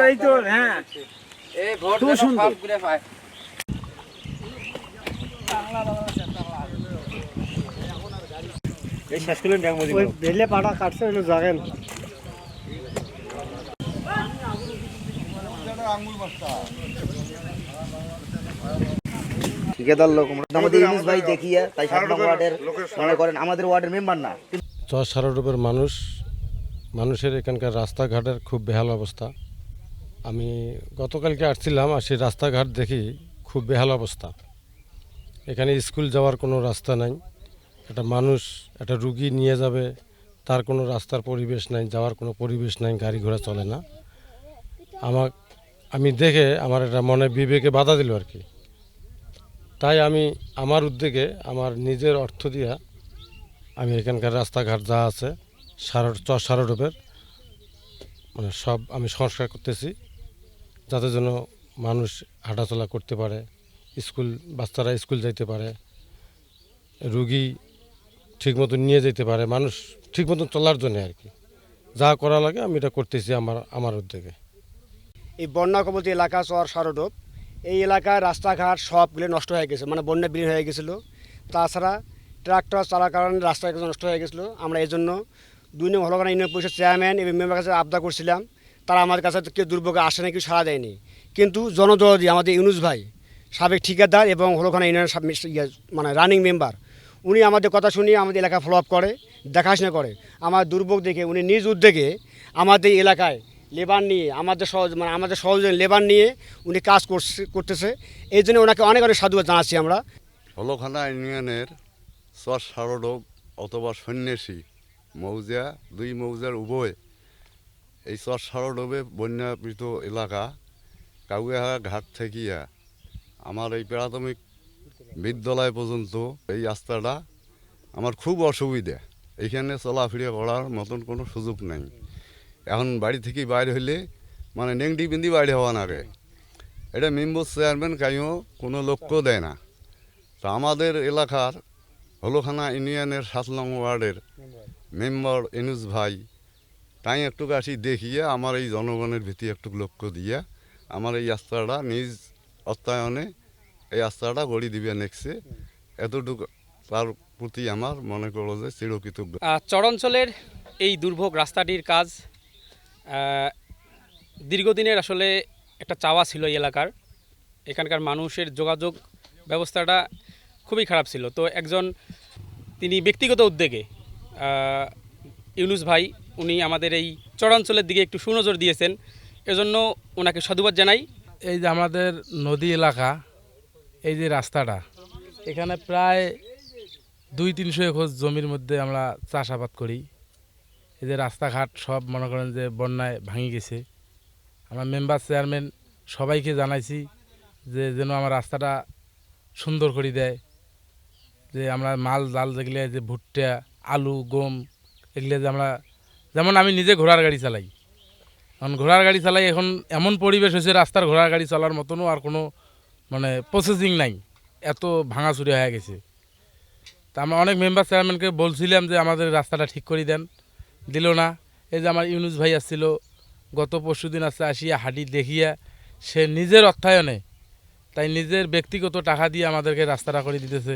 এই তো হ্যাঁ খুব সুন্দর এই শেষ করলেন ওই বেলে পাড়া কাটছে ওই জাগেন ঠিকাদার লোক আমাদের ইউনুস ভাই দেখিয়া তাই 7 নং ওয়ার্ডের মনে করেন আমাদের ওয়ার্ডের মেম্বার না। চর সারোডোবের মানুষের এখানকার রাস্তাঘাটের খুব বেহাল অবস্থা। আমি গতকালকে আসছিলাম আর সেই রাস্তাঘাট দেখি খুব বেহাল অবস্থা। এখানে স্কুল যাওয়ার কোনো রাস্তা নাই, একটা রুগী নিয়ে যাবে তার কোনো রাস্তার পরিবেশ নাই, যাওয়ার কোনো পরিবেশ নাই, গাড়ি ঘোড়া চলে না। আমি দেখে আমার এটা মনে বিবেকে বাধা দিল আর কি। তাই আমি আমার উদ্যোগে আমার নিজের অর্থ দিয়া আমি এখানকার রাস্তাঘাট যা আছে চর সারোডোবের মানে সব আমি সংস্কার করতেছি, যাতে যেন মানুষ হাঁটাচলা করতে পারে, বাচ্চারা স্কুল যাইতে পারে, রুগী ঠিক মতো নিয়ে যেতে পারে, মানুষ ঠিক মতন চলার জন্য আর কি যা করা লাগে আমি এটা করতেছি আমার উদ্যোগে। এই বন্যা কবলিত এলাকা চর সারোডোব, এই এলাকার রাস্তাঘাট সবগুলো নষ্ট হয়ে গেছে, মানে বন্যা বিলীন হয়ে গেছিলো। তাছাড়া ট্রাক্টর চালার কারণে রাস্তাঘাট নষ্ট হয়ে গেছিলো। আমরা এই জন্য 2 নং হলখানা ইউনিয়ন পরিষদ চেয়ারম্যান এবং মেম্বার কাছে আবদার করছিলাম, তারা আমাদের কাছে কেউ দুর্ভোগে আসে না, কেউ সাড়া দেয়নি। কিন্তু জনদরদি আমাদের ইউনুস ভাই সাবেক ঠিকাদার এবং হলখানা ইউনিয়নের মানে রানিং মেম্বার, উনি আমাদের কথা শুনিয়ে আমাদের এলাকা ফলো আপ করে, দেখাশোনা করে। আমার দুর্ভোগ দেখে উনি নিজ উদ্যোগে আমাদের এলাকায় লেবার নিয়ে আমাদের সহযোগী লেবার নিয়ে উনি কাজ করতেছে। এই জন্য ওনাকে অনেক অনেক সাধুবাদ জানাচ্ছি আমরা। হলখানা ইউনিয়নের চর সারোডোব অথবা সন্ন্যাসী মৌজা 2 মৌজার উভয় এই চর সারোডোবে বন্যাপীড়িত এলাকা কাউয়াহারা ঘাট থেকে আমার এই প্রাথমিক বিদ্যালয় পর্যন্ত এই রাস্তাটা আমার খুব অসুবিধা। এইখানে চলাফেরা করার মতন কোনো সুযোগ নেই। এখন বাড়ি থেকে বাইরে হইলে মানে নেংটি বিন্দি বাইরে হওয়া নাগে, এটা মেম্বার চেয়ারম্যান কাইও কোনো লক্ষ্য দেয় না। তা আমাদের এলাকার হলখানা ইউনিয়নের 7 নং ওয়ার্ডের মেম্বার ইউনুস ভাই তাই একটু আসি দেখিয়ে আমার এই জনগণের ভিত্তি একটু লক্ষ্য দিয়ে আমার এই রাস্তাটা নিজ অর্থায়নে এই রাস্তাটা গড়ি দিবে নেক্সে, এতটুকু তার প্রতি আমার মনে করো যে চিরকৃতজ্ঞ। চরাঞ্চলের এই দুর্ভোগ রাস্তাটির কাজ দীর্ঘদিনের আসলে একটা চাওয়া ছিল এই এলাকার। এখানকার মানুষের যোগাযোগ ব্যবস্থাটা খুবই খারাপ ছিল। তো তিনি ব্যক্তিগত উদ্যোগে ইউনুস ভাই উনি আমাদের এই চরাঞ্চলের দিকে একটু সুনজর দিয়েছেন, এজন্য ওনাকে সাধুবাদ জানাই। এই যে আমাদের নদী এলাকা, এই যে রাস্তাটা, এখানে প্রায় 200-300 একর জমির মধ্যে আমরা চাষাবাদ করি। এই যে রাস্তাঘাট সব মনে করেন যে বন্যায় ভাঙি গেছে। আমরা মেম্বার চেয়ারম্যান সবাইকে জানাইছি যে যেন আমার রাস্তাটা সুন্দর করে দেয়, যে আমরা মাল জাল যেগুলো যে ভুট্টা, আলু, গম এগুলো যে আমরা, যেমন আমি নিজে ঘোড়ার গাড়ি চালাই, কারণ ঘোড়ার গাড়ি চালাই এখন এমন পরিবেশ হয়েছে রাস্তার ঘোড়ার গাড়ি চলার মতনও আর কোনো মানে প্রসেসিং নাই, এত ভাঙাচুরি হয়ে গেছে। তা আমরা অনেক মেম্বার চেয়ারম্যানকে বলছিলাম যে আমাদের রাস্তাটা ঠিক করে দেন, দিল না। এই যে আমার ইউনুস ভাই আসছিল গত পরশুদিন আসিয়া হাঁটি দেখিয়া সে নিজের অর্থায়নে তাই নিজের ব্যক্তিগত টাকা দিয়ে আমাদেরকে রাস্তাটা করে দিতেছে।